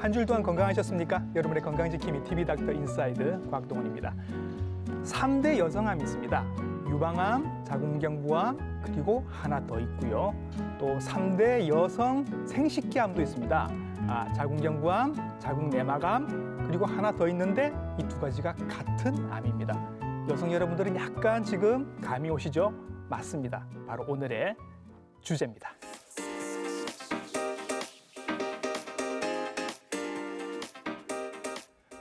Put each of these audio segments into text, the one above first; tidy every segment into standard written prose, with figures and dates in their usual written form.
한 줄 동안 건강하셨습니까? 여러분의 건강지킴이 TV 닥터 인사이드 곽동원입니다. 3대 여성암이 있습니다. 유방암, 자궁경부암, 그리고 하나 더 있고요. 또 3대 여성 생식기암도 있습니다. 자궁경부암, 자궁내막암, 그리고 하나 더 있는데 이 두 가지가 같은 암입니다. 여성 여러분들은 약간 지금 감이 오시죠? 맞습니다. 바로 오늘의 주제입니다.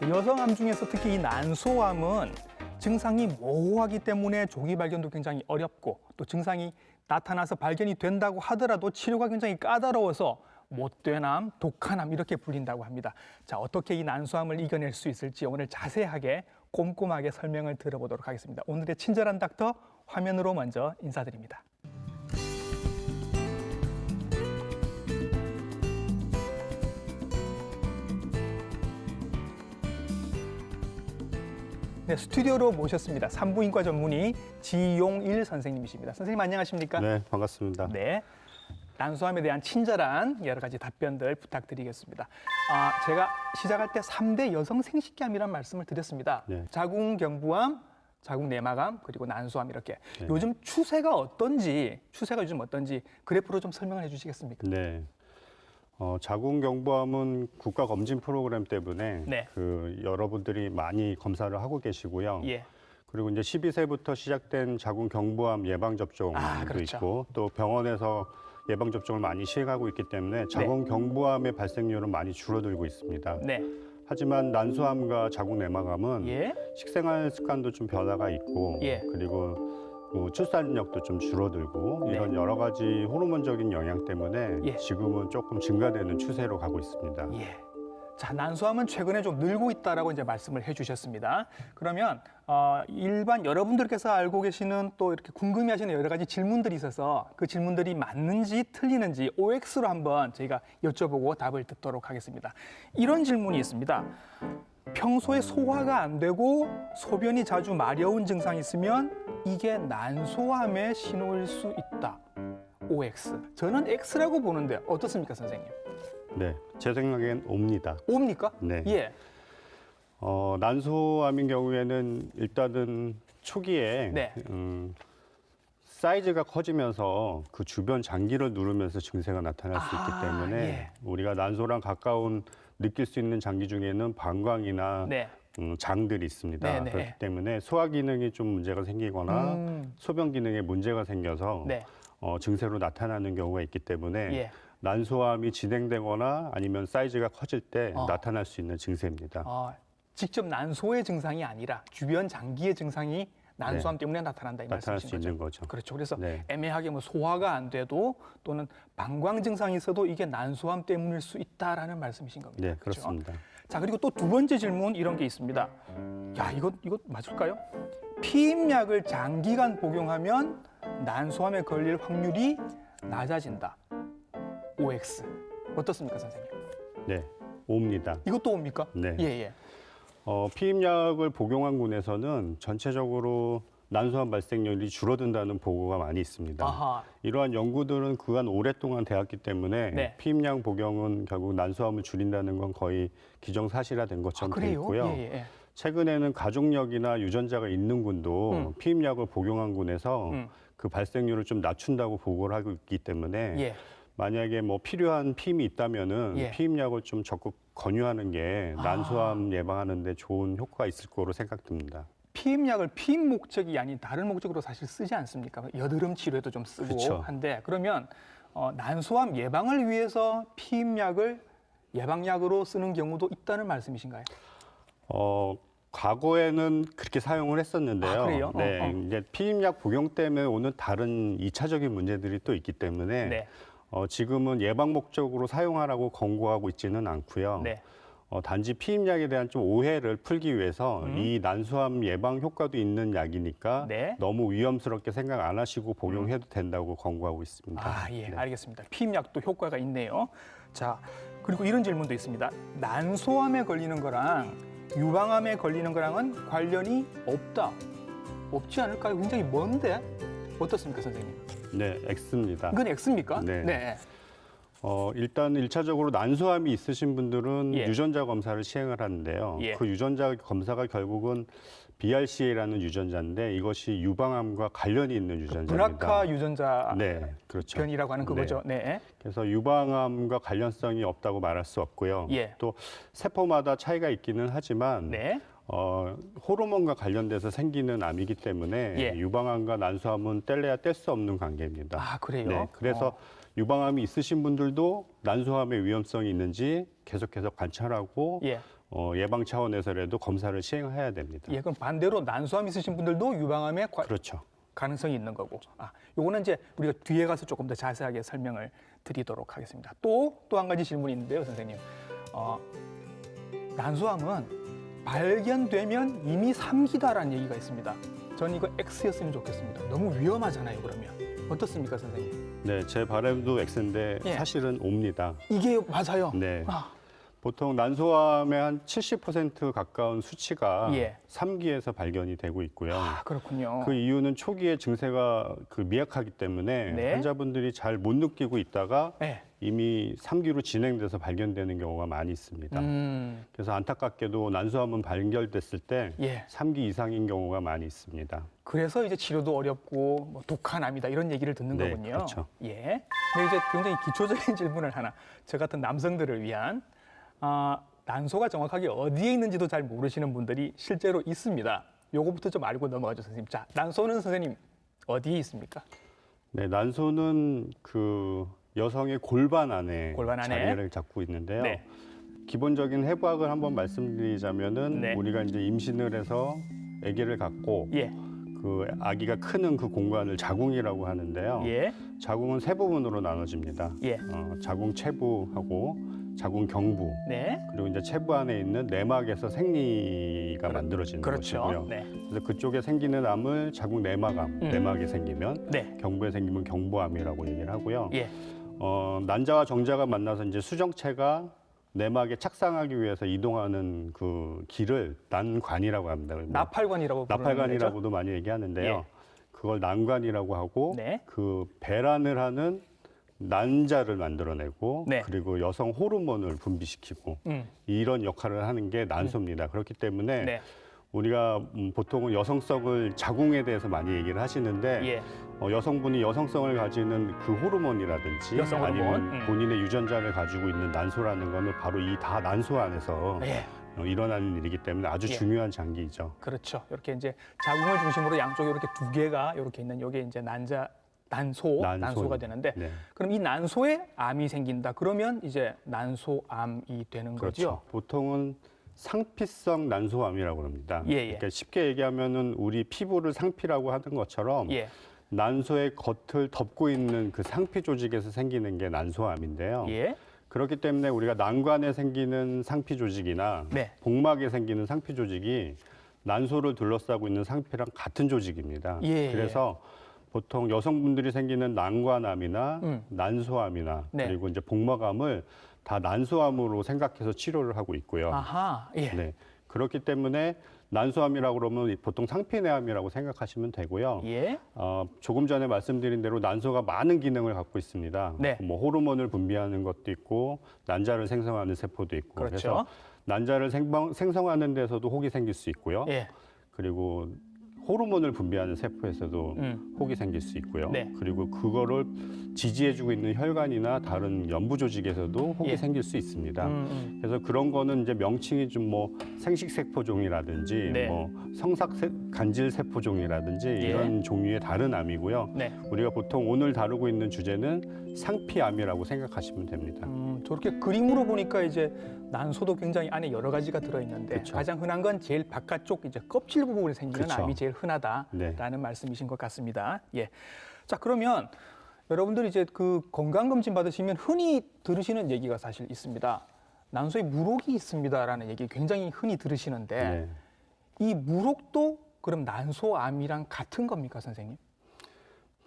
여성암 중에서 특히 이 난소암은 증상이 모호하기 때문에 조기 발견도 굉장히 어렵고 또 증상이 나타나서 발견이 된다고 하더라도 치료가 굉장히 까다로워서 못된 암, 독한 암 이렇게 불린다고 합니다. 자, 어떻게 이 난소암을 이겨낼 수 있을지 오늘 자세하게 꼼꼼하게 설명을 들어보도록 하겠습니다. 오늘의 친절한 닥터 화면으로 먼저 인사드립니다. 네, 스튜디오로 모셨습니다. 산부인과 전문의 지용일 선생님이십니다. 선생님 안녕하십니까? 네, 반갑습니다. 네, 난소암에 대한 친절한 여러 가지 답변들 부탁드리겠습니다. 제가 시작할 때 3대 여성 생식기암이라는 말씀을 드렸습니다. 네. 자궁경부암, 자궁내막암, 그리고 난소암 이렇게. 네. 요즘 추세가 요즘 어떤지 그래프로 좀 설명을 해주시겠습니까? 네. 자궁경부암은 국가 검진 프로그램 때문에 네. 여러분들이 많이 검사를 하고 계시고요. 예. 그리고 이제 12세부터 시작된 자궁경부암 예방 접종도 그렇죠. 있고 또 병원에서 예방 접종을 많이 시행하고 있기 때문에 자궁경부암의 발생률은 많이 줄어들고 있습니다. 네. 하지만 난소암과 자궁내막암은 예. 식생활 습관도 좀 변화가 있고 예. 그리고 출산력도 좀 줄어들고 네. 이런 여러 가지 호르몬적인 영향 때문에 예. 지금은 조금 증가되는 추세로 가고 있습니다. 예. 자, 난소암은 최근에 좀 늘고 있다라고 이제 말씀을 해주셨습니다. 그러면 일반 여러분들께서 알고 계시는 또 이렇게 궁금해하시는 여러 가지 질문들이 있어서 그 질문들이 맞는지 틀리는지 OX로 한번 저희가 여쭤보고 답을 듣도록 하겠습니다. 이런 질문이 있습니다. 평소에 소화가 안 되고 소변이 자주 마려운 증상이 있으면 이게 난소암의 신호일 수 있다. OX. 저는 X라고 보는데 어떻습니까, 선생님? 네, 제 생각엔 옵니다. O입니까? 네. 예. 난소암인 경우에는 일단은 초기에 네. 사이즈가 커지면서 그 주변 장기를 누르면서 증세가 나타날 수 있기 때문에 예. 우리가 난소랑 가까운 느낄 수 있는 장기 중에는 방광이나 네. 장들이 있습니다. 네, 네. 그렇기 때문에 소화 기능이 좀 문제가 생기거나 소변 기능에 문제가 생겨서 네. 증세로 나타나는 경우가 있기 때문에 예. 난소암이 진행되거나 아니면 사이즈가 커질 때 어. 나타날 수 있는 증세입니다. 직접 난소의 증상이 아니라 주변 장기의 증상이 난소암 때문에 나타난다 이 나타날 말씀이신 수 거죠? 있는 거죠. 그렇죠. 그래서 네. 애매하게 뭐 소화가 안 돼도 또는 방광 증상이 있어도 이게 난소암 때문일 수 있다라는 말씀이신 겁니다. 네, 그렇죠? 그렇습니다. 자, 그리고 또 두 번째 질문 이런 게 있습니다. 야, 이거 맞을까요? 피임약을 장기간 복용하면 난소암에 걸릴 확률이 낮아진다. OX. 어떻습니까, 선생님? 네, 옵니다. 이것도 옵니까? 네. 예, 예. 피임약을 복용한 군에서는 전체적으로 난소암 발생률이 줄어든다는 보고가 많이 있습니다. 아하. 이러한 연구들은 그간 오랫동안 되었기 때문에 네. 피임약 복용은 결국 난소암을 줄인다는 건 거의 기정사실화된 것처럼 되어 그래요? 있고요. 예, 예. 최근에는 가족력이나 유전자가 있는 군도 피임약을 복용한 군에서 그 발생률을 좀 낮춘다고 보고를 하고 있기 때문에 예. 만약에 뭐 필요한 피임이 있다면은 예. 피임약을 좀 적극 권유하는 게 난소암 예방하는 데 좋은 효과가 있을 거로 생각됩니다. 피임약을 피임 목적이 아닌 다른 목적으로 사실 쓰지 않습니까? 여드름 치료에도 좀 쓰고 그쵸. 한데 그러면 난소암 예방을 위해서 피임약을 예방약으로 쓰는 경우도 있다는 말씀이신가요? 과거에는 그렇게 사용을 했었는데요. 그래요? 네, 이제 피임약 복용 때문에 오는 다른 2차적인 문제들이 또 있기 때문에 네. 지금은 예방 목적으로 사용하라고 권고하고 있지는 않고요. 네. 단지 피임약에 대한 좀 오해를 풀기 위해서 이 난소암 예방 효과도 있는 약이니까 네. 너무 위험스럽게 생각 안 하시고 복용해도 된다고 권고하고 있습니다. 예, 네. 알겠습니다. 피임약도 효과가 있네요. 자, 그리고 이런 질문도 있습니다. 난소암에 걸리는 거랑 유방암에 걸리는 거랑은 관련이 없다. 없지 않을까요? 굉장히 먼데 어떻습니까, 선생님? 네, X입니다. 이건 X입니까? 네. 일단 일차적으로 난소암이 있으신 분들은 예. 유전자 검사를 시행을 하는데요. 예. 그 유전자 검사가 결국은 BRCA라는 유전자인데 이것이 유방암과 관련이 있는 유전자입니다. 브라카 유전자 네, 그렇죠. 변이라고 하는 그거죠. 네. 그래서 유방암과 관련성이 없다고 말할 수 없고요. 예. 또 세포마다 차이가 있기는 하지만 네. 호르몬과 관련돼서 생기는 암이기 때문에 예. 유방암과 난소암은 뗄래야 뗄 수 없는 관계입니다. 아, 그래요? 네, 그래서 유방암이 있으신 분들도 난소암의 위험성이 있는지 계속해서 관찰하고 예. 예방 차원에서라도 검사를 시행해야 됩니다. 예, 그럼 반대로 난소암 있으신 분들도 유방암의 그렇죠. 가능성이 있는 거고. 요거는 이제 우리가 뒤에 가서 조금 더 자세하게 설명을 드리도록 하겠습니다. 또 한 가지 질문이 있는데요, 선생님. 난소암은 발견되면 이미 3기다라는 얘기가 있습니다. 전 이거 X였으면 좋겠습니다. 너무 위험하잖아요, 그러면. 어떻습니까, 선생님? 네, 제 바람도 X인데 예. 사실은 O입니다. 이게 맞아요. 네. 아, 보통 난소암의 한 70% 가까운 수치가 예. 3기에서 발견이 되고 있고요. 그렇군요. 그 이유는 초기에 증세가 미약하기 때문에 네. 환자분들이 잘 못 느끼고 있다가 네. 이미 3기로 진행돼서 발견되는 경우가 많이 있습니다. 그래서 안타깝게도 난소암은 발견됐을 때 예. 3기 이상인 경우가 많이 있습니다. 그래서 이제 치료도 어렵고 뭐 독한 암이다 이런 얘기를 듣는 네, 거군요. 그렇죠. 예. 근데 이제 굉장히 기초적인 질문을 하나 저 같은 남성들을 위한 난소가 정확하게 어디에 있는지도 잘 모르시는 분들이 실제로 있습니다. 요거부터 좀 알고 넘어가죠, 선생님. 자, 난소는 선생님 어디에 있습니까? 네, 난소는 그 여성의 골반 안에 골반 안에. 자리를 잡고 있는데요. 네. 기본적인 해부학을 한번 말씀드리자면은 네. 우리가 이제 임신을 해서 아기를 갖고 예. 그 아기가 크는 그 공간을 자궁이라고 하는데요. 예. 자궁은 세 부분으로 나눠집니다. 예. 자궁 체부하고 자궁 경부 네. 그리고 이제 체부 안에 있는 내막에서 생리가 만들어지는 그렇죠. 것이고요. 네. 그래서 그쪽에 생기는 암을 자궁 내막암, 내막에 생기면 네. 경부에 생기면 경부암이라고 얘기를 하고요. 예. 난자와 정자가 만나서 이제 수정체가 내막에 착상하기 위해서 이동하는 그 길을 난관이라고 합니다. 나팔관이라고 부르는 나팔관이라고도 많이 얘기하는데요. 예. 그걸 난관이라고 하고 네. 그 배란을 하는 난자를 만들어내고 네. 그리고 여성 호르몬을 분비시키고 이런 역할을 하는 게 난소입니다. 그렇기 때문에 네. 우리가 보통은 여성성을 자궁에 대해서 많이 얘기를 하시는데 예. 여성분이 여성성을 가지는 그 호르몬이라든지 여성 호르몬. 아니면 본인의 유전자를 가지고 있는 난소라는 거는 바로 이 다 난소 안에서 예. 일어나는 일이기 때문에 아주 예. 중요한 장기이죠. 그렇죠. 이렇게 이제 자궁을 중심으로 양쪽에 이렇게 두 개가 이렇게 있는 요게 이제 난소가 되는데 네. 그럼 이 난소에 암이 생긴다. 그러면 이제 난소암이 되는 그렇죠. 거죠. 보통은 상피성 난소암이라고 합니다. 예, 예. 그러니까 쉽게 얘기하면은 우리 피부를 상피라고 하는 것처럼 예. 난소의 겉을 덮고 있는 그 상피 조직에서 생기는 게 난소암인데요. 예. 그렇기 때문에 우리가 난관에 생기는 상피 조직이나 네. 복막에 생기는 상피 조직이 난소를 둘러싸고 있는 상피랑 같은 조직입니다. 예, 그래서 보통 여성분들이 생기는 난관암이나 난소암이나 네. 그리고 이제 복막암을 다 난소암으로 생각해서 치료를 하고 있고요. 아하. 예. 네. 그렇기 때문에 난소암이라고 그러면 보통 상피내암이라고 생각하시면 되고요. 예. 조금 전에 말씀드린 대로 난소가 많은 기능을 갖고 있습니다. 네. 뭐 호르몬을 분비하는 것도 있고 난자를 생성하는 세포도 있고 그렇죠. 그래서 난자를 생성하는 데서도 혹이 생길 수 있고요. 예. 그리고 호르몬을 분비하는 세포에서도 혹이 생길 수 있고요. 네. 그리고 그거를 지지해주고 있는 혈관이나 다른 연부 조직에서도 혹이 예. 생길 수 있습니다. 그래서 그런 거는 이제 명칭이 좀 뭐 생식세포종이라든지 네. 뭐 성삭간질세포종이라든지 예. 이런 종류의 다른 암이고요. 네. 우리가 보통 오늘 다루고 있는 주제는 상피암이라고 생각하시면 됩니다. 저렇게 그림으로 보니까 이제 난소도 굉장히 안에 여러 가지가 들어있는데 그렇죠. 가장 흔한 건 제일 바깥쪽 이제 껍질 부분에 생기는 그렇죠. 암이 제일 흔하다라는 네. 말씀이신 것 같습니다. 예. 자, 그러면 여러분들이 이제 그 건강검진 받으시면 흔히 들으시는 얘기가 사실 있습니다. 난소에 물혹이 있습니다라는 얘기 굉장히 흔히 들으시는데 네. 이 물혹도 그럼 난소암이랑 같은 겁니까, 선생님?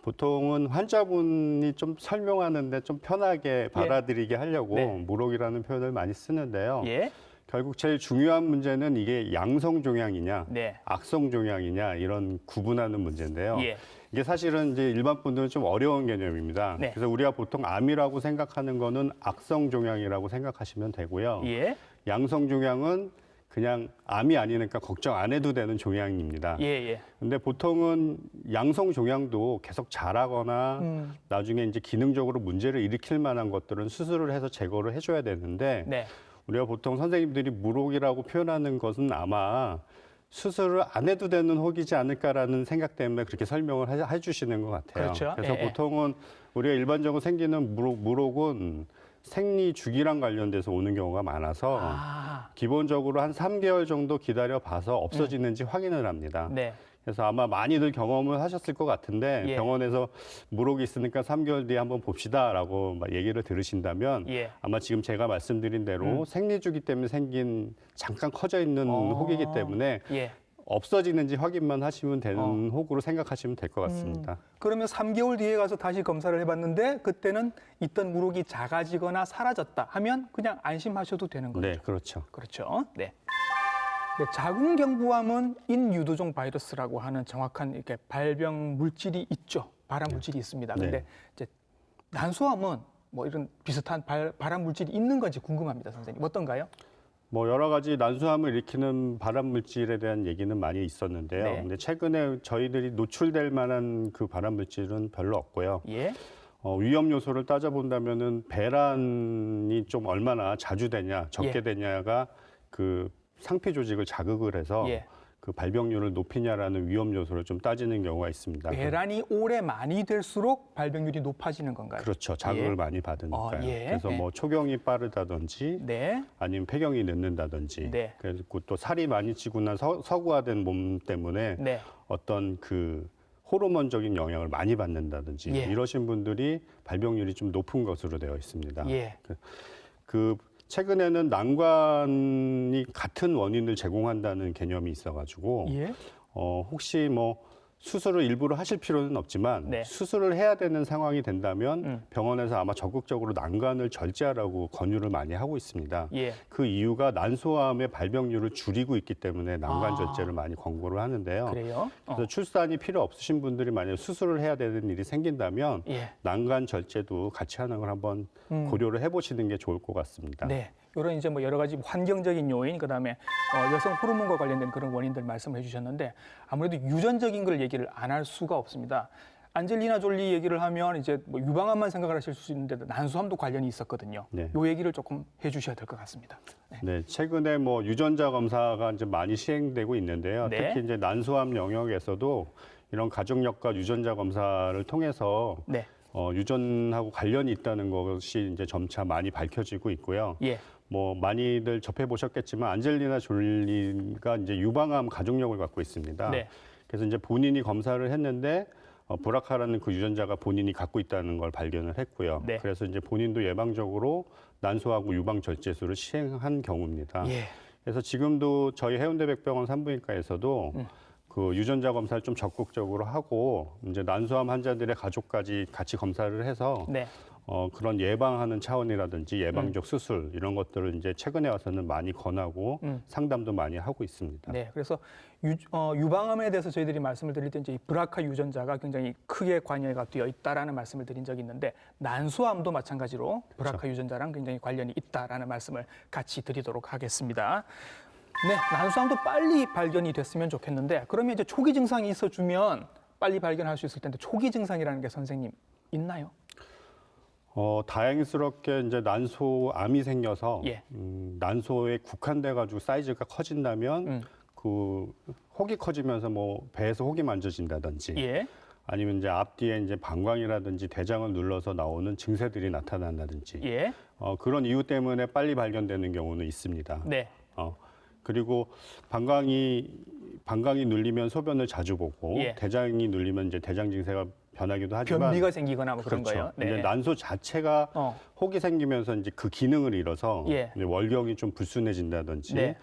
보통은 환자분이 좀 설명하는데 좀 편하게 받아들이게 하려고 네. 물혹이라는 표현을 많이 쓰는데요. 예. 결국 제일 중요한 문제는 이게 양성 종양이냐, 네. 악성 종양이냐 이런 구분하는 문제인데요. 예. 이게 사실은 이제 일반 분들은 좀 어려운 개념입니다. 네. 그래서 우리가 보통 암이라고 생각하는 거는 악성 종양이라고 생각하시면 되고요. 예. 양성 종양은 그냥 암이 아니니까 걱정 안 해도 되는 종양입니다. 예, 예. 근데 보통은 양성 종양도 계속 자라거나 나중에 이제 기능적으로 문제를 일으킬 만한 것들은 수술을 해서 제거를 해줘야 되는데 네. 우리가 보통 선생님들이 물혹이라고 표현하는 것은 아마 수술을 안 해도 되는 혹이지 않을까라는 생각 때문에 그렇게 설명을 해주시는 것 같아요. 그렇죠. 그래서 예, 예. 보통은 우리가 일반적으로 생기는 물혹은 생리 주기랑 관련돼서 오는 경우가 많아서 아, 기본적으로 한 3개월 정도 기다려 봐서 없어지는지 확인을 합니다. 네. 그래서 아마 많이들 경험을 하셨을 것 같은데 예. 병원에서 물혹이 있으니까 3개월 뒤에 한번 봅시다라고 막 얘기를 들으신다면 예. 아마 지금 제가 말씀드린 대로 생리 주기 때문에 생긴 잠깐 커져 있는 혹이기 때문에 예. 없어지는지 확인만 하시면 되는 혹으로 생각하시면 될 것 같습니다. 그러면 3개월 뒤에 가서 다시 검사를 해봤는데 그때는 있던 물혹이 작아지거나 사라졌다 하면 그냥 안심하셔도 되는 거죠. 네, 그렇죠. 그렇죠. 네. 네, 자궁경부암은 인유두종 바이러스라고 하는 정확한 이렇게 발병 물질이 있죠. 발암 물질이 있습니다. 근데 네. 이제 난소암은 뭐 이런 비슷한 발암 물질이 있는 건지 궁금합니다, 선생님. 어떤가요? 뭐 여러 가지 난소암을 일으키는 발암 물질에 대한 얘기는 많이 있었는데요. 네. 근데 최근에 저희들이 노출될 만한 그 발암 물질은 별로 없고요. 예. 위험 요소를 따져본다면은 배란이 좀 얼마나 자주 되냐, 적게 예. 되냐가 그 상피 조직을 자극을 해서 예. 그 발병률을 높이냐라는 위험 요소를 좀 따지는 경우가 있습니다. 배란이 오래 많이 될수록 발병률이 높아지는 건가요? 그렇죠. 자극을 예. 많이 받으니까요. 예. 그래서 네. 뭐 초경이 빠르다든지 네. 아니면 폐경이 늦는다든지 네. 그리고 또 살이 많이 찌거나 서구화된 몸 때문에 네. 어떤 그 호르몬적인 영향을 많이 받는다든지 예. 이러신 분들이 발병률이 좀 높은 것으로 되어 있습니다. 예. 그 최근에는 난관이 같은 원인을 제공한다는 개념이 있어가지고 예. 혹시 뭐 수술을 일부러 하실 필요는 없지만 네. 수술을 해야 되는 상황이 된다면 병원에서 아마 적극적으로 난관을 절제하라고 권유를 많이 하고 있습니다. 예. 그 이유가 난소암의 발병률을 줄이고 있기 때문에 난관 아. 절제를 많이 권고를 하는데요. 그래요? 그래서 출산이 필요 없으신 분들이 만약에 수술을 해야 되는 일이 생긴다면 예. 난관 절제도 같이 하는 걸 한번 고려를 해보시는 게 좋을 것 같습니다. 네. 이런 이제 뭐 여러 가지 환경적인 요인, 그다음에 여성 호르몬과 관련된 그런 원인들 말씀을 해주셨는데 아무래도 유전적인 걸 얘기를 안 할 수가 없습니다. 안젤리나 졸리 얘기를 하면 이제 뭐 유방암만 생각을 하실 수 있는데 난소암도 관련이 있었거든요. 네. 요 얘기를 조금 해주셔야 될 것 같습니다. 네. 네, 최근에 뭐 유전자 검사가 이제 많이 시행되고 있는데요. 네. 특히 이제 난소암 영역에서도 이런 가족력과 유전자 검사를 통해서 네. 유전하고 관련이 있다는 것이 이제 점차 많이 밝혀지고 있고요. 예. 뭐 많이들 접해 보셨겠지만 안젤리나 졸리가 이제 유방암 가족력을 갖고 있습니다. 네. 그래서 이제 본인이 검사를 했는데 브라카라는 그 유전자가 본인이 갖고 있다는 걸 발견을 했고요. 네. 그래서 이제 본인도 예방적으로 난소하고 유방 절제술을 시행한 경우입니다. 예. 그래서 지금도 저희 해운대백병원 산부인과에서도 그 유전자 검사를 좀 적극적으로 하고 이제 난소암 환자들의 가족까지 같이 검사를 해서 네. 그런 예방하는 차원이라든지 예방적 수술 이런 것들을 이제 최근에 와서는 많이 권하고 상담도 많이 하고 있습니다. 네. 그래서 유방암에 대해서 저희들이 말씀을 드릴 때 이제 이 브라카 유전자가 굉장히 크게 관여가 되어 있다라는 말씀을 드린 적이 있는데 난소암도 마찬가지로 브라카 그렇죠. 유전자랑 굉장히 관련이 있다라는 말씀을 같이 드리도록 하겠습니다. 네, 난소암도 빨리 발견이 됐으면 좋겠는데 그러면 이제 초기 증상이 있어주면 빨리 발견할 수 있을 텐데 초기 증상이라는 게 선생님 있나요? 다행스럽게 이제 난소암이 생겨서 예. 난소에 국한돼 가지고 사이즈가 커진다면 그 혹이 커지면서 뭐 배에서 혹이 만져진다든지 예. 아니면 이제 앞뒤에 이제 방광이라든지 대장을 눌러서 나오는 증세들이 나타난다든지 예. 그런 이유 때문에 빨리 발견되는 경우는 있습니다. 네. 그리고 방광이 눌리면 소변을 자주 보고 예. 대장이 눌리면 이제 대장 증세가 변하기도 하지만 변비가 생기거나 뭐 그런 그렇죠. 거예요. 근데 난소 자체가 혹이 생기면서 이제 그 기능을 잃어서 예. 이제 월경이 좀 불순해진다든지 네.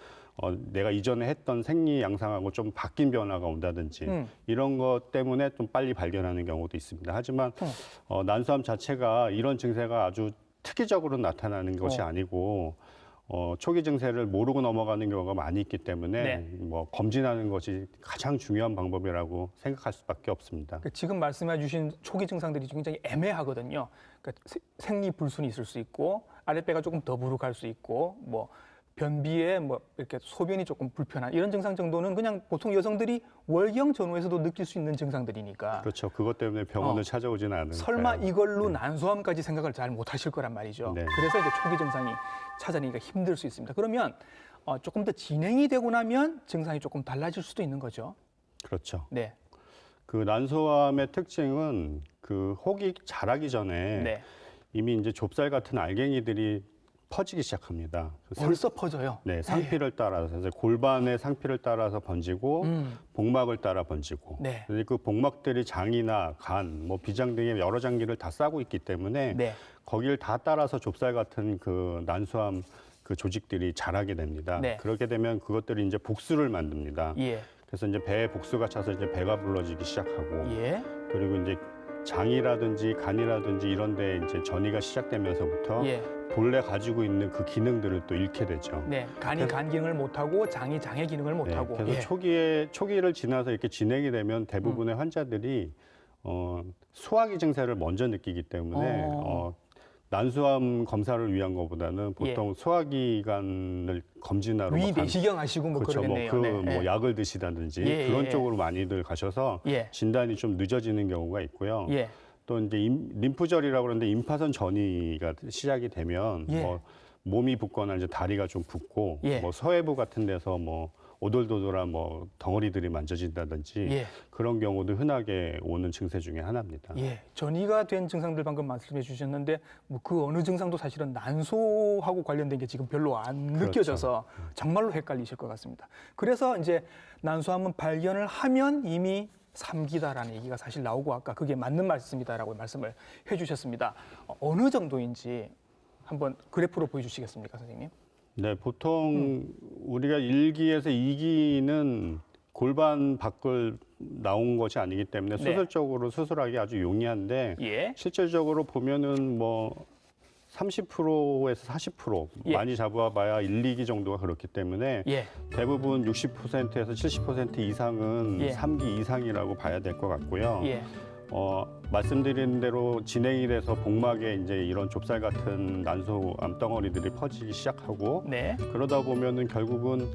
내가 이전에 했던 생리 양상하고 좀 바뀐 변화가 온다든지 이런 것 때문에 좀 빨리 발견하는 경우도 있습니다. 하지만 난소암 자체가 이런 증세가 아주 특이적으로 나타나는 것이 아니고 초기 증세를 모르고 넘어가는 경우가 많이 있기 때문에 네. 뭐 검진하는 것이 가장 중요한 방법이라고 생각할 수밖에 없습니다. 그러니까 지금 말씀해 주신 초기 증상들이 굉장히 애매하거든요. 그러니까 생리불순이 있을 수 있고 아랫배가 조금 더부룩할 수 있고 뭐 변비에 뭐 이렇게 소변이 조금 불편한 이런 증상 정도는 그냥 보통 여성들이 월경 전후에서도 느낄 수 있는 증상들이니까 그렇죠. 그것 때문에 병원을 찾아오지는 않으니까. 설마 이걸로 난소암까지 생각을 잘 못하실 거란 말이죠. 네. 그래서 이제 초기 증상이 찾아내기가 힘들 수 있습니다. 그러면 조금 더 진행이 되고 나면 증상이 조금 달라질 수도 있는 거죠. 그렇죠. 네. 그 난소암의 특징은 그 혹이 자라기 전에 네. 이미 이제 좁쌀 같은 알갱이들이 퍼지기 시작합니다. 벌써 퍼져요. 네, 상피를 따라서 이제 골반의 상피를 따라서 번지고 복막을 따라 번지고 네. 그 복막들이 장이나 간, 뭐 비장 등의 여러 장기를 다 싸고 있기 때문에 네. 거기를 다 따라서 좁쌀 같은 그 난소암 그 조직들이 자라게 됩니다. 네. 그렇게 되면 그것들이 이제 복수를 만듭니다. 예. 그래서 이제 배에 복수가 차서 이제 배가 불러지기 시작하고 예. 그리고 이제 장이라든지 간이라든지 이런 데 이제 전이가 시작되면서부터 예. 본래 가지고 있는 그 기능들을 또 잃게 되죠. 네. 간이 간 기능을 못 하고 장이 장의 기능을 못 네, 하고. 그래서 초기를 지나서 이렇게 진행이 되면 대부분의 환자들이 소화기 증세를 먼저 느끼기 때문에 난소암 검사를 위한 것보다는 보통 소화기관을 검진하러 위 뭐 내시경 하시고 뭐 그렇죠. 그러겠네요. 뭐 약을 드시다든지 예, 그런 예. 쪽으로 많이들 가셔서 예. 진단이 좀 늦어지는 경우가 있고요. 예. 또 이제 림프절이라고 그러는데 임파선 전이가 시작이 되면 예. 뭐 몸이 붓거나 이제 다리가 좀 붓고 예. 뭐 서해부 같은 데서 뭐 오돌도돌한 뭐 덩어리들이 만져진다든지 예. 그런 경우도 흔하게 오는 증세 중에 하나입니다. 예, 전이가 된 증상들 방금 말씀해 주셨는데 뭐 그 어느 증상도 사실은 난소하고 관련된 게 지금 별로 안 그렇죠. 느껴져서 정말로 헷갈리실 것 같습니다. 그래서 이제 난소암은 발견을 하면 이미 3기다라는 얘기가 사실 나오고 아까 그게 맞는 말씀이다라고 말씀을 해주셨습니다. 어느 정도인지 한번 그래프로 보여주시겠습니까, 선생님? 네, 보통 우리가 1기에서 2기는 골반 밖을 나온 것이 아니기 때문에 네. 수술적으로 수술하기 아주 용이한데 예, 실질적으로 보면은 뭐 30%에서 40% 예. 많이 잡아봐야 1, 2기 정도가 그렇기 때문에 예, 대부분 60%에서 70% 이상은 예. 3기 이상이라고 봐야 될 것 같고요. 예, 말씀드린 대로 진행이 돼서 복막에 이제 이런 좁쌀 같은 난소암 덩어리들이 퍼지기 시작하고 네, 그러다 보면은 결국은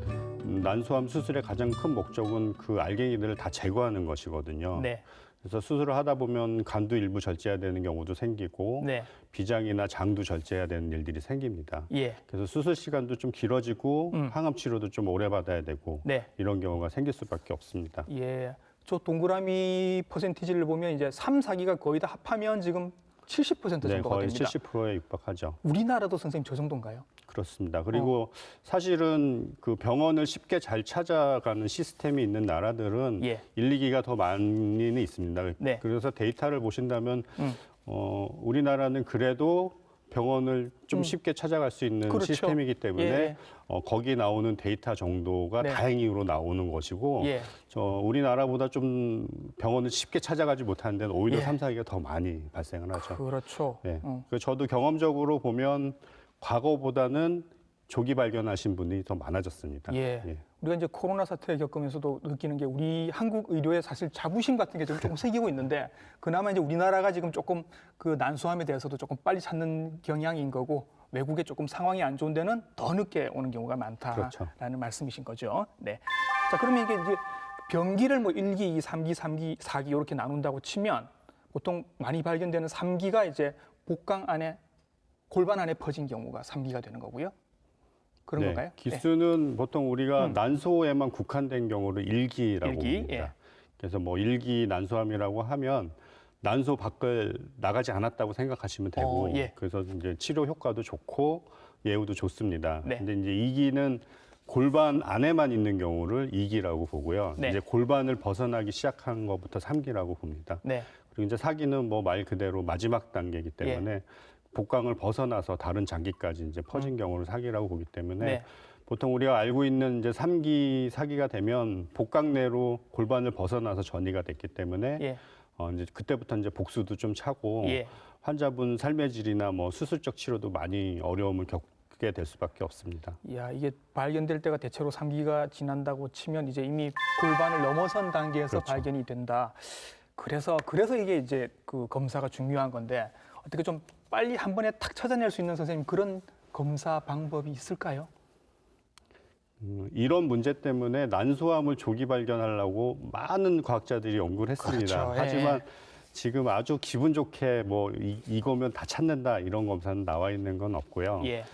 난소암 수술의 가장 큰 목적은 그 알갱이들을 다 제거하는 것이거든요. 네, 그래서 수술을 하다 보면 간도 일부 절제해야 되는 경우도 생기고 네, 비장이나 장도 절제해야 되는 일들이 생깁니다. 예, 그래서 수술 시간도 좀 길어지고 항암 치료도 좀 오래 받아야 되고 네. 이런 경우가 생길 수밖에 없습니다. 예, 저 동그라미 퍼센티지를 보면 이제 3, 4기가 거의 다 합하면 지금 70% 네, 정도가 거의 됩니다. 70%에 육박하죠. 우리나라도 선생님 저 정도인가요? 그렇습니다. 그리고 사실은 그 병원을 쉽게 잘 찾아가는 시스템이 있는 나라들은 예. 1, 2기가 더 많이는 있습니다. 네. 그래서 데이터를 보신다면 우리나라는 그래도 병원을 좀 쉽게 찾아갈 수 있는 그렇죠. 시스템이기 때문에 예. 거기 나오는 데이터 정도가 네. 다행히로 나오는 것이고 예. 우리나라보다 좀 병원을 쉽게 찾아가지 못하는 데는 오히려 예. 3, 4기가 더 많이 발생을 하죠. 그렇죠. 네. 그래서 저도 경험적으로 보면 과거보다는 조기 발견하신 분이 더 많아졌습니다. 예. 우리가 이제 코로나 사태 겪으면서도 느끼는 게 우리 한국 의료에 사실 자부심 같은 게 좀 조금 생기고 있는데 그나마 이제 우리나라가 지금 조금 그 난소암에 대해서도 조금 빨리 찾는 경향인 거고 외국에 조금 상황이 안 좋은 데는 더 늦게 오는 경우가 많다라는 그렇죠. 말씀이신 거죠. 네. 자, 그러면 이게 이제 병기를 뭐 1기, 2, 3기, 3기, 4기 이렇게 나눈다고 치면 보통 많이 발견되는 3기가 이제 복강 안에 골반 안에 퍼진 경우가 3기가 되는 거고요. 그런 네, 건가요? 기수는 보통 우리가 난소에만 국한된 경우를 1기라고 일기, 봅니다. 예. 그래서 뭐 1기 난소암이라고 하면 난소 밖을 나가지 않았다고 생각하시면 되고 예. 그래서 이제 치료 효과도 좋고 예후도 좋습니다. 네. 근데 이제 2기는 골반 안에만 있는 경우를 2기라고 보고요. 네. 이제 골반을 벗어나기 시작한 것부터 3기라고 봅니다. 네. 그리고 이제 4기는 뭐 말 그대로 마지막 단계이기 때문에 복강을 벗어나서 다른 장기까지 이제 퍼진 경우를 4기라고 보기 때문에 네. 보통 우리가 알고 있는 이제 3기, 4기가 되면 복강 내로 골반을 벗어나서 전이가 됐기 때문에 예. 이제 그때부터 이제 복수도 좀 차고 예. 환자분 삶의 질이나 뭐 수술적 치료도 많이 어려움을 하게 될 수밖에 없습니다. 야, 이게 발견될 때가 대체로 3기가 지난다고 치면 이제 이미 골반을 넘어선 단계에서 그렇죠. 발견이 된다. 그래서 이게 이제 그 검사가 중요한 건데 어떻게 좀 빨리 한 번에 탁 찾아낼 수 있는 선생님 그런 검사 방법이 있을까요? 이런 문제 때문에 난소암을 조기 발견하려고 많은 과학자들이 연구를 했습니다. 그렇죠. 예. 하지만 지금 아주 기분 좋게 뭐 이거면 다 찾는다 이런 검사는 나와 있는 건 없고요. 예.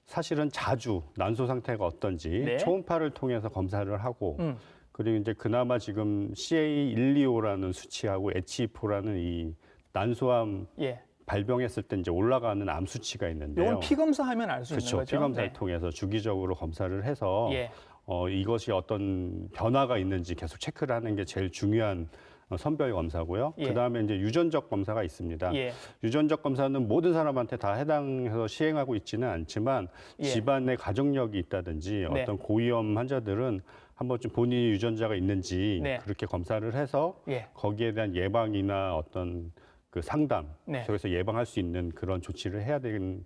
사실은 자주 난소 상태가 어떤지 네. 초음파를 통해서 검사를 하고 음. 그리고 이제 그나마 지금 CA125라는 수치하고 H4라는 이 난소암 예. 발병했을 때 이제 올라가는 암 수치가 있는데요. 이건 피 검사하면 알 수 있는 그렇죠. 거죠. 피 검사를 네. 통해서 주기적으로 검사를 해서 예. 이것이 어떤 변화가 있는지 계속 체크를 하는 게 제일 중요한 선별 검사고요. 예. 그다음에 이제 유전적 검사가 있습니다. 예. 유전적 검사는 모든 사람한테 다 해당해서 시행하고 있지는 않지만 예. 집안에 가족력이 있다든지 네. 어떤 고위험 환자들은 한번 좀 본인이 유전자가 있는지 네. 그렇게 검사를 해서 예. 거기에 대한 예방이나 어떤 그 상담 네. 속에서 예방할 수 있는 그런 조치를 해야 되는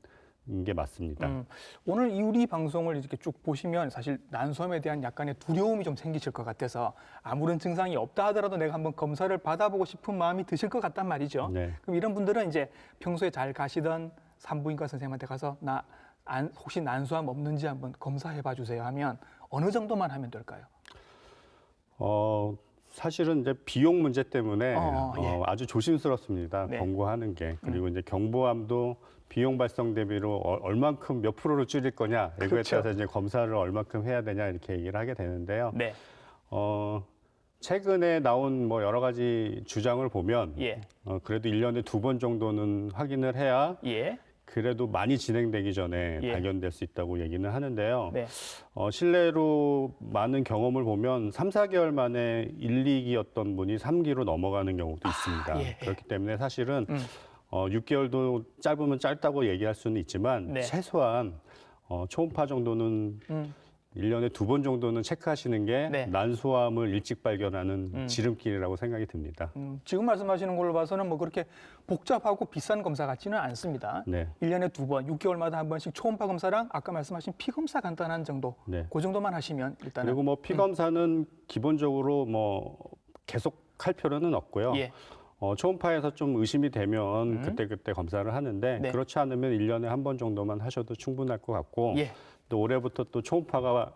게 맞습니다. 오늘 이 우리 방송을 이렇게 쭉 보시면 사실 난소암에 대한 약간의 두려움이 좀 생기실 것 같아서 아무런 증상이 없다 하더라도 내가 한번 검사를 받아보고 싶은 마음이 드실 것 같단 말이죠. 네. 그럼 이런 분들은 이제 평소에 잘 가시던 산부인과 선생님한테 가서 혹시 난소암 없는지 한번 검사해봐 주세요 하면 어느 정도만 하면 될까요? 사실은 이제 비용 문제 때문에 예. 아주 조심스럽습니다. 네. 권고하는 게. 그리고 이제 경부암도 비용 발생 대비로 얼만큼 몇 프로로 줄일 거냐 이거에 그렇죠. 따라서 이제 검사를 얼만큼 해야 되냐 이렇게 얘기를 하게 되는데요. 네. 최근에 나온 뭐 여러 가지 주장을 보면 예. 그래도 1년에 2번 정도는 확인을 해야 예. 그래도 많이 진행되기 전에 예. 발견될 수 있다고 얘기는 하는데요. 네. 실례로 많은 경험을 보면 3, 4개월 만에 1, 2기였던 분이 3기로 넘어가는 경우도 있습니다. 예. 그렇기 때문에 사실은 6개월도 짧으면 짧다고 얘기할 수는 있지만 네. 최소한 초음파 정도는 1년에 2번 정도는 체크하시는 게 네. 난소암을 일찍 발견하는 지름길이라고 생각이 듭니다. 지금 말씀하시는 걸로 봐서는 뭐 그렇게 복잡하고 비싼 검사 같지는 않습니다. 네. 1년에 2번, 6개월마다 한 번씩 초음파 검사랑 아까 말씀하신 피 검사 간단한 정도, 네. 그 정도만 하시면 일단은 그리고 뭐 피검사는 기본적으로 뭐 계속 할 필요는 없고요. 예. 초음파에서 좀 의심이 되면 그때그때 검사를 하는데 네. 그렇지 않으면 1년에 한 번 정도만 하셔도 충분할 것 같고 예. 또 올해부터 또 초음파가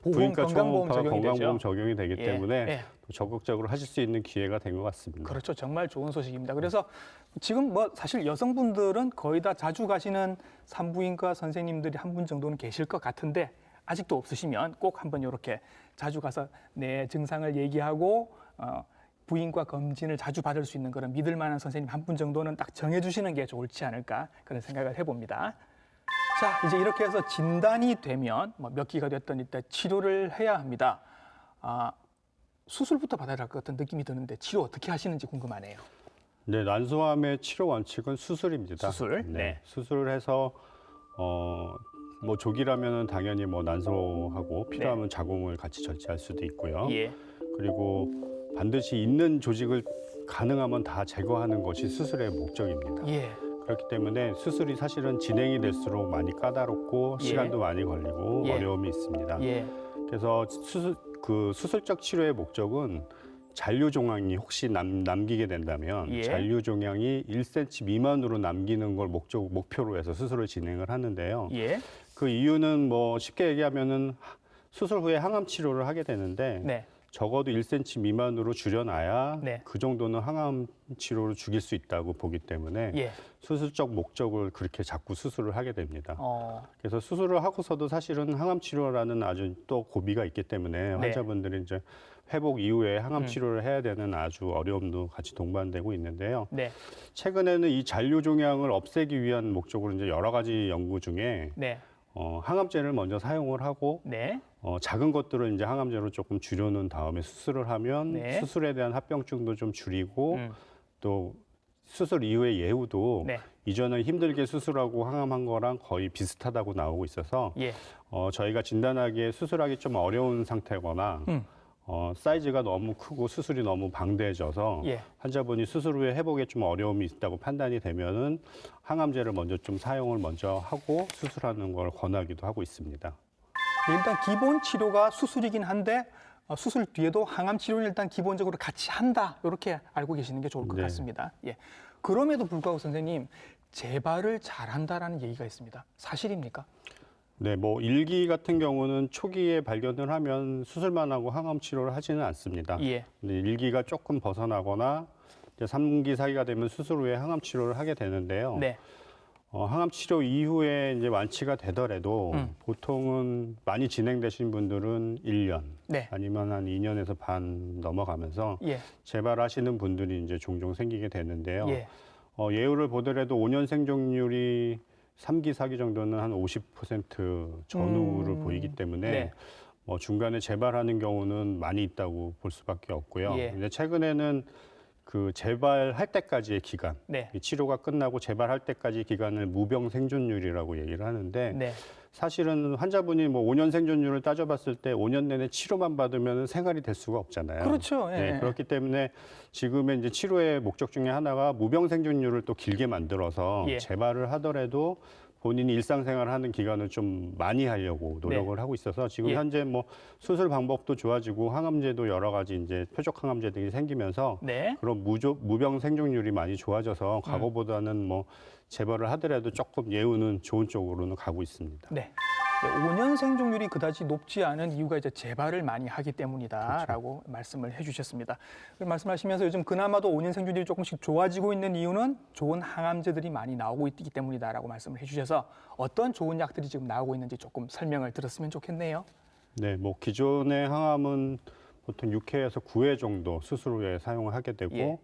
보험, 부인과 건강보험 초음파가 적용이 건강보험 되죠. 적용이 되기 예. 때문에 예. 또 적극적으로 하실 수 있는 기회가 된 것 같습니다. 그렇죠. 정말 좋은 소식입니다. 그래서 지금 뭐 사실 여성분들은 거의 다 자주 가시는 산부인과 선생님들이 한 분 정도는 계실 것 같은데 아직도 없으시면 꼭 한번 이렇게 자주 가서 내 증상을 얘기하고 부인과 검진을 자주 받을 수 있는 그런 믿을 만한 선생님 한 분 정도는 딱 정해주시는 게 좋을지 않을까 그런 생각을 해봅니다. 자, 이제 이렇게 해서 진단이 되면 뭐 몇 기가 됐든 일단 치료를 해야 합니다. 수술부터 받아야 할 것 같은 느낌이 드는데 치료 어떻게 하시는지 궁금하네요. 네, 난소암의 치료 원칙은 수술입니다. 수술? 네. 수술을 해서 뭐 조기라면은 당연히 뭐 난소하고 필요하면 자궁을 같이 절제할 수도 있고요. 예. 그리고 반드시 있는 조직을 가능하면 다 제거하는 것이 수술의 목적입니다. 예. 그렇기 때문에 수술이 사실은 진행이 될수록 많이 까다롭고 예. 시간도 많이 걸리고 예. 어려움이 있습니다. 예. 그래서 수술적 치료의 목적은 잔류종양이 혹시 남기게 된다면 예. 잔류종양이 1cm 미만으로 남기는 걸 목표로 해서 수술을 진행을 하는데요. 예. 그 이유는 뭐 쉽게 얘기하면은 수술 후에 항암 치료를 하게 되는데 네. 적어도 1cm 미만으로 줄여놔야 네. 그 정도는 항암 치료로 죽일 수 있다고 보기 때문에 예. 수술적 목적을 그렇게 자꾸 수술을 하게 됩니다. 어. 그래서 수술을 하고서도 사실은 항암 치료라는 아주 또 고비가 있기 때문에 환자분들이 이제 회복 이후에 항암 치료를 해야 되는 아주 어려움도 같이 동반되고 있는데요. 네. 최근에는 이 잔류종양을 없애기 위한 목적으로 이제 여러 가지 연구 중에 네. 항암제를 먼저 사용을 하고 네. 작은 것들을 이제 항암제로 조금 줄여놓은 다음에 수술을 하면 네. 수술에 대한 합병증도 좀 줄이고 또 수술 이후의 예후도 네. 이전에 힘들게 수술하고 항암한 거랑 거의 비슷하다고 나오고 있어서 예. 저희가 진단하기에 수술하기 좀 어려운 상태거나 사이즈가 너무 크고 수술이 너무 방대해져서 예. 환자분이 수술 후에 회복에 좀 어려움이 있다고 판단이 되면은 항암제를 먼저 좀 사용을 먼저 하고 수술하는 걸 권하기도 하고 있습니다. 일단 기본 치료가 수술이긴 한데 수술 뒤에도 항암 치료는 일단 기본적으로 같이 한다. 이렇게 알고 계시는 게 좋을 것 네. 같습니다. 예. 그럼에도 불구하고 선생님 재발을 잘한다라는 얘기가 있습니다. 사실입니까? 네, 뭐 1기 같은 경우는 초기에 발견을 하면 수술만 하고 항암 치료를 하지는 않습니다. 예. 근데 1기가 조금 벗어나거나 이제 3기, 4기가 되면 수술 후에 항암 치료를 하게 되는데요. 네. 항암 치료 이후에 이제 완치가 되더라도 보통은 많이 진행되신 분들은 1년 네. 아니면 한 2년에서 반 넘어가면서 예. 재발하시는 분들이 이제 종종 생기게 되는데요. 예. 예후를 보더라도 5년 생존율이 3기, 4기 정도는 한 50% 전후를 보이기 때문에 네. 중간에 재발하는 경우는 많이 있다고 볼 수밖에 없고요. 예. 근데 최근에는 그 재발할 때까지의 기간, 네. 이 치료가 끝나고 재발할 때까지 기간을 무병 생존율이라고 얘기를 하는데 네. 사실은 환자분이 뭐 5년 생존율을 따져봤을 때 5년 내내 치료만 받으면 생활이 될 수가 없잖아요. 그렇죠. 예. 네, 그렇기 때문에 지금의 이제 치료의 목적 중에 하나가 무병 생존율을 또 길게 만들어서 예. 재발을 하더라도 본인이 일상생활을 하는 기간을 좀 많이 하려고 노력을 하고 있어서 지금 예. 현재 뭐 수술 방법도 좋아지고 항암제도 여러 가지 이제 표적 항암제들이 생기면서 네. 그런 무병 생존율이 많이 좋아져서 과거보다는 뭐 재발을 하더라도 조금 예후는 좋은 쪽으로는 가고 있습니다. 네. 5년 생존율이 그다지 높지 않은 이유가 이제 재발을 많이 하기 때문이다라고 그렇죠. 말씀을 말씀을 해주셨습니다. 말씀하시면서 요즘 그나마도 5년 생존율이 조금씩 좋아지고 있는 이유는 좋은 항암제들이 많이 나오고 있기 때문이다라고 말씀을 해주셔서 어떤 좋은 약들이 지금 나오고 있는지 조금 설명을 들었으면 좋겠네요. 네, 뭐 기존의 항암은 보통 6회에서 9회 정도 수술 후에 사용을 하게 되고 예.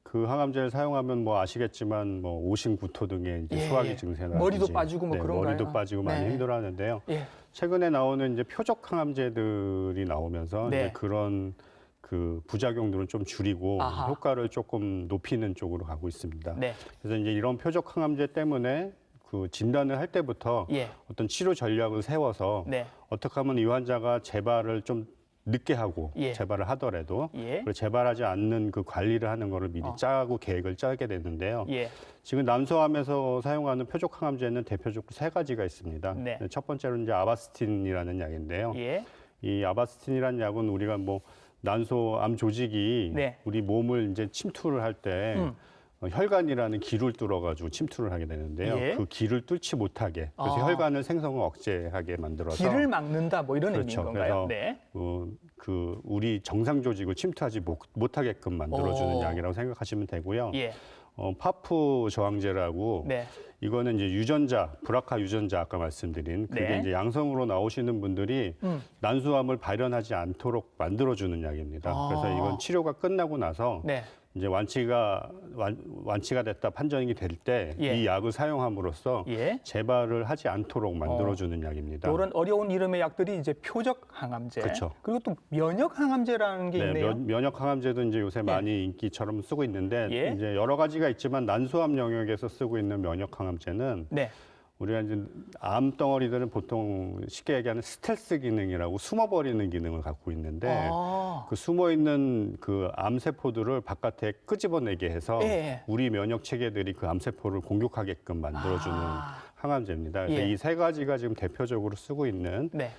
그 항암제를 사용하면 뭐 아시겠지만 뭐 오심구토 등의 이제 예, 소화기 예. 증세나 머리도 빠지고 뭐 그런가요? 머리도 빠지고 많이 네. 힘들어하는데요. 예. 최근에 나오는 이제 표적 항암제들이 나오면서 네. 이제 그런 그 부작용들은 좀 줄이고 아하. 효과를 조금 높이는 쪽으로 가고 있습니다. 네. 그래서 이제 이런 표적 항암제 때문에 그 진단을 할 때부터 예. 어떤 치료 전략을 세워서 네. 어떻게 하면 이 환자가 재발을 좀 늦게 하고 예. 재발을 하더라도 예. 그리고 재발하지 않는 그 관리를 하는 거를 미리 짜고 계획을 짜게 되는데요. 예. 지금 난소암에서 사용하는 표적 항암제는 대표적으로 세 가지가 있습니다. 네. 첫 번째로는 이제 아바스틴이라는 약인데요. 예. 이 아바스틴이라는 약은 우리가 뭐 난소암 조직이 네. 우리 몸을 이제 침투를 할 때 혈관이라는 기를 뚫어가지고 침투를 하게 되는데요. 예. 그 기를 뚫지 못하게 그래서 아. 혈관을 생성을 억제하게 만들어서 길을 막는다 뭐 이런 그렇죠. 의미인 건가요? 그래서 네. 그 우리 정상 조직을 침투하지 못하게끔 만들어주는 오. 약이라고 생각하시면 되고요. 예. 파프 저항제라고 네. 이거는 이제 유전자, 브라카 유전자 아까 말씀드린 그게 네. 이제 양성으로 나오시는 분들이 난소암을 발현하지 않도록 만들어주는 약입니다. 아. 그래서 이건 치료가 끝나고 나서 네. 이제 완치가 됐다 판정이 될 때 이 예. 약을 사용함으로써 예. 재발을 하지 않도록 만들어주는 약입니다. 이런 어려운 이름의 약들이 이제 표적 항암제. 그렇죠. 그리고 또 면역 항암제라는 게 네, 있네요. 면역 항암제도 이제 요새 많이 인기처럼 쓰고 있는데 예. 이제 여러 가지가 있지만 난소암 영역에서 쓰고 있는 면역 항암제는 네. 우리가 이제 암 덩어리들은 보통 쉽게 얘기하는 스텔스 기능이라고 숨어버리는 기능을 갖고 있는데 아. 그 숨어 있는 그 암세포들을 바깥에 끄집어내게 해서 예. 우리 면역 체계들이 그 암세포를 공격하게끔 만들어주는 아. 항암제입니다. 그래서 예. 이 세 가지가 지금 대표적으로 쓰고 있는 네.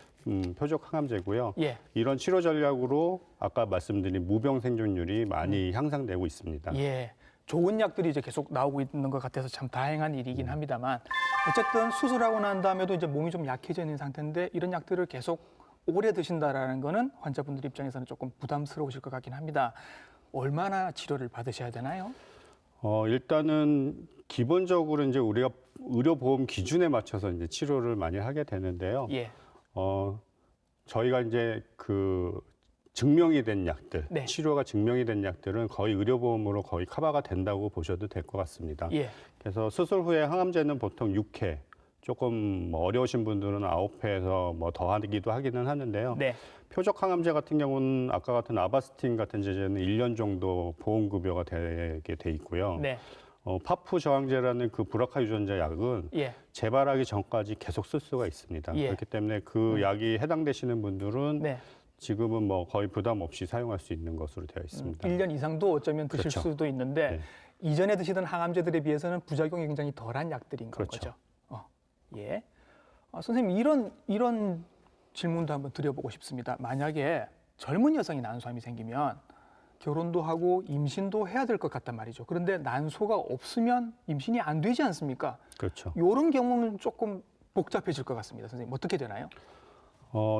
표적 항암제고요. 예. 이런 치료 전략으로 아까 말씀드린 무병 생존율이 많이 향상되고 있습니다. 예. 좋은 약들이 이제 계속 나오고 있는 것 같아서 참 다행한 일이긴 합니다만 어쨌든 수술하고 난 다음에도 이제 몸이 좀 약해져 있는 상태인데 이런 약들을 계속 오래 드신다라는 거는 환자분들 입장에서는 조금 부담스러우실 것 같긴 합니다. 얼마나 치료를 받으셔야 되나요? 일단은 기본적으로 이제 우리가 의료보험 기준에 맞춰서 이제 치료를 많이 하게 되는데요. 예. 저희가 이제 그 증명이 된 약들, 네. 치료가 증명이 된 약들은 거의 의료보험으로 거의 커버가 된다고 보셔도 될 것 같습니다. 예. 그래서 수술 후에 항암제는 보통 6회, 조금 뭐 어려우신 분들은 9회에서 뭐 더 하기도 하기는 하는데요. 네. 표적 항암제 같은 경우는 아까 같은 아바스틴 같은 제제는 1년 정도 보험급여가 되게 돼 있고요. 네. 파프 저항제라는 그 브라카 유전자 약은 예. 재발하기 전까지 계속 쓸 수가 있습니다. 예. 그렇기 때문에 그 약이 해당되시는 분들은 네. 지금은 뭐 거의 부담 없이 사용할 수 있는 것으로 되어 있습니다. 1년 이상도 어쩌면 드실 그렇죠. 수도 있는데 네. 이전에 드시던 항암제들에 비해서는 부작용이 굉장히 덜한 약들인 그렇죠. 거죠. 예. 선생님 이런 질문도 한번 드려보고 싶습니다. 만약에 젊은 여성이 난소암이 생기면 결혼도 하고 임신도 해야 될 것 같단 말이죠. 그런데 난소가 없으면 임신이 안 되지 않습니까? 그렇죠. 이런 경우는 조금 복잡해질 것 같습니다. 선생님 어떻게 되나요?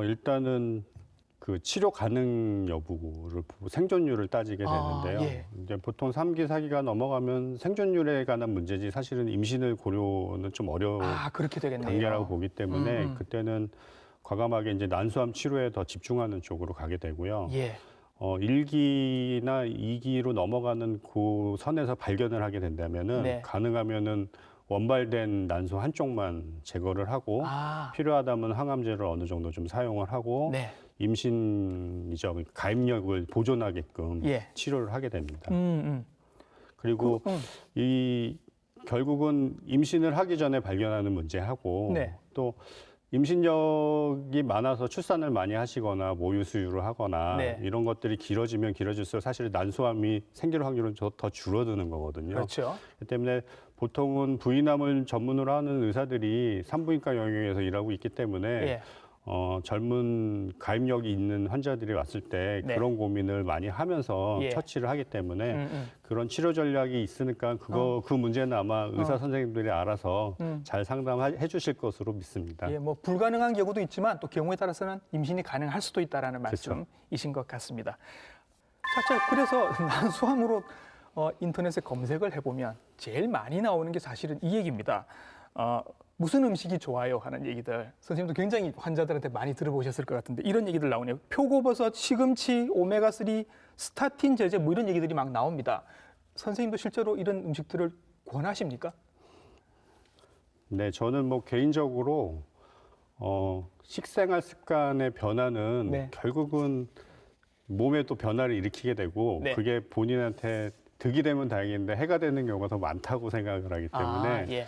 일단은 그 치료 가능 여부를 보고 생존율을 따지게 되는데요. 예. 이제 보통 3기, 4기가 넘어가면 생존율에 관한 문제지 사실은 임신을 고려는 좀 어려운 그렇게 되겠네요. 단계라고 보기 때문에 음. 그때는 과감하게 이제 난소암 치료에 더 집중하는 쪽으로 가게 되고요. 예. 1기나 2기로 넘어가는 그 선에서 발견을 하게 된다면은 네. 가능하면은 원발된 난소 한쪽만 제거를 하고 필요하다면 항암제를 어느 정도 좀 사용을 하고 네. 임신이죠. 가입력을 보존하게끔 예. 치료를 하게 됩니다. 음. 그리고 이 결국은 임신을 하기 전에 발견하는 문제하고 네. 또 임신력이 많아서 출산을 많이 하시거나 모유 수유를 하거나 네. 이런 것들이 길어지면 길어질수록 사실 난소암이 생길 확률은 더 줄어드는 거거든요. 그렇죠. 그렇기 때문에 보통은 부인암을 전문으로 하는 의사들이 산부인과 영역에서 일하고 있기 때문에 예. 젊은 가입력이 있는 환자들이 왔을 때 네. 그런 고민을 많이 하면서 예. 처치를 하기 때문에 음. 그런 치료 전략이 있으니까 그 문제는 아마 의사 선생님들이 알아서 잘 상담해 주실 것으로 믿습니다. 예, 뭐 불가능한 경우도 있지만 또 경우에 따라서는 임신이 가능할 수도 있다라는 그렇죠. 말씀이신 것 같습니다. 자, 그래서 난소암으로 인터넷에 검색을 해보면 제일 많이 나오는 게 사실은 이 얘기입니다. 무슨 음식이 좋아요 하는 얘기들 선생님도 굉장히 환자들한테 많이 들어보셨을 것 같은데 이런 얘기들 나오네요. 표고버섯, 시금치, 오메가3, 스타틴 제제 뭐 이런 얘기들이 막 나옵니다. 선생님도 실제로 이런 음식들을 권하십니까? 네, 저는 뭐 개인적으로 식생활 습관의 변화는 네. 결국은 몸에 또 변화를 일으키게 되고 네. 그게 본인한테 득이 되면 다행인데 해가 되는 경우가 더 많다고 생각을 하기 때문에 예.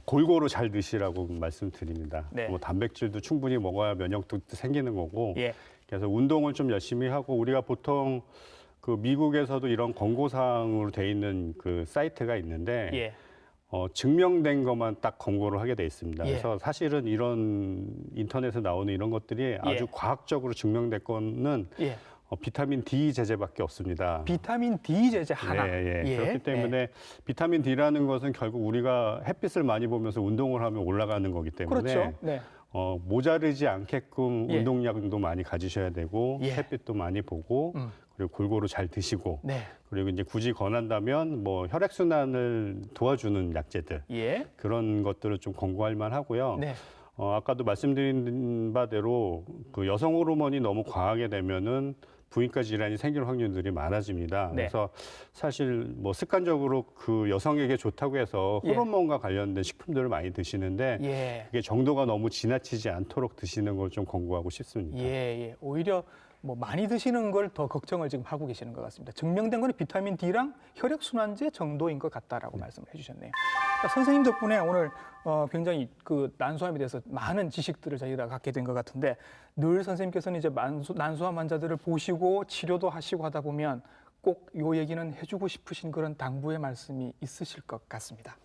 골고루 잘 드시라고 말씀드립니다. 네. 뭐 단백질도 충분히 먹어야 면역도 생기는 거고 예. 그래서 운동을 좀 열심히 하고 우리가 보통 그 미국에서도 이런 권고사항으로 돼 있는 그 사이트가 있는데 예. 증명된 것만 딱 권고를 하게 돼 있습니다. 예. 그래서 사실은 이런 인터넷에 나오는 이런 것들이 아주 과학적으로 증명된 거는 예. 비타민 D 제제밖에 없습니다. 비타민 D 제제 하나. 예. 그렇기 때문에 비타민 D라는 것은 결국 우리가 het빛을 많이 보면서 운동을 하면 올라가는 거기 때문에 그렇죠. 네. 모자르지 않게끔 예. 운동량도 많이 가지셔야 되고 예. 햇빛도 많이 보고 그리고 골고루 잘 드시고 네. 그리고 이제 굳이 권한다면 뭐 혈액순환을 도와주는 약제들 예. 그런 것들을 좀 권고할 만하고요. 네. 아까도 말씀드린 바대로 그 여성 호르몬이 너무 과하게 되면은 부인과 질환이 생길 확률들이 많아집니다. 네. 그래서 사실 뭐 습관적으로 그 여성에게 좋다고 해서 예. 호르몬과 관련된 식품들을 많이 드시는데 예. 그게 정도가 너무 지나치지 않도록 드시는 걸 좀 권고하고 싶습니다. 예. 오히려 뭐 많이 드시는 걸 더 걱정을 지금 하고 계시는 것 같습니다. 증명된 거는 비타민 D랑 혈액순환제 정도인 것 같다라고 말씀을 해주셨네요. 그러니까 선생님 덕분에 오늘 굉장히 그 난소암에 대해서 많은 지식들을 저희가 갖게 된 것 같은데 늘 선생님께서는 이제 난소암 환자들을 보시고 치료도 하시고 하다 보면 꼭 요 얘기는 해주고 싶으신 그런 당부의 말씀이 있으실 것 같습니다.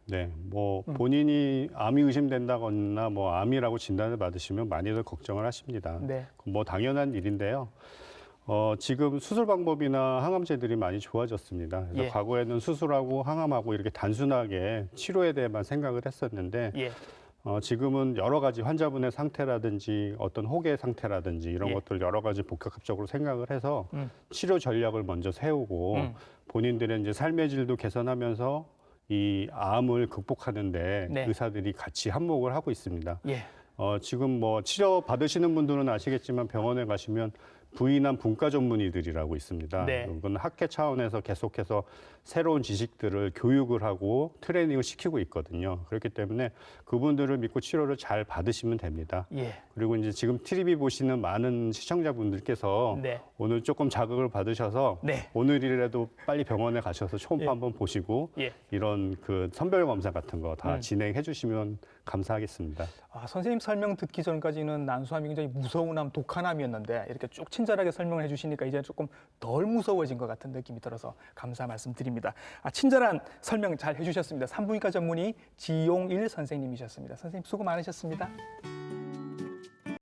네, 뭐 본인이 암이 의심된다거나 뭐 암이라고 진단을 받으시면 많이들 걱정을 하십니다. 네. 뭐 당연한 일인데요. 지금 수술 방법이나 항암제들이 많이 좋아졌습니다. 그래서 예. 과거에는 수술하고 항암하고 이렇게 단순하게 치료에 대해만 생각을 했었는데 예. 지금은 여러 가지 환자분의 상태라든지 어떤 혹의 상태라든지 이런 예. 것들 여러 가지 복합적으로 생각을 해서 치료 전략을 먼저 세우고 본인들의 이제 삶의 질도 개선하면서 이 암을 극복하는데 네. 의사들이 같이 한몫을 하고 있습니다. 예. 지금 뭐 치료 받으시는 분들은 아시겠지만 병원에 가시면 부인암 분과 전문의들이라고 있습니다. 네. 이건 학회 차원에서 계속해서 새로운 지식들을 교육을 하고 트레이닝을 시키고 있거든요. 그렇기 때문에 그분들을 믿고 치료를 잘 받으시면 됩니다. 예. 그리고 이제 지금 TV 보시는 많은 시청자분들께서 네. 오늘 조금 자극을 받으셔서 네. 오늘이라도 빨리 병원에 가셔서 초음파 예. 한번 보시고 예. 이런 그 선별 검사 같은 거 다 진행해 주시면 감사하겠습니다. 선생님 설명 듣기 전까지는 난수암이 굉장히 무서운 암, 독한 암이었는데 이렇게 쭉 친절하게 설명을 해주시니까 이제 조금 덜 무서워진 것 같은 느낌이 들어서 감사 말씀드립니다. 친절한 설명 잘 해주셨습니다. 산부인과 전문의 지용일 선생님이셨습니다. 선생님 수고 많으셨습니다.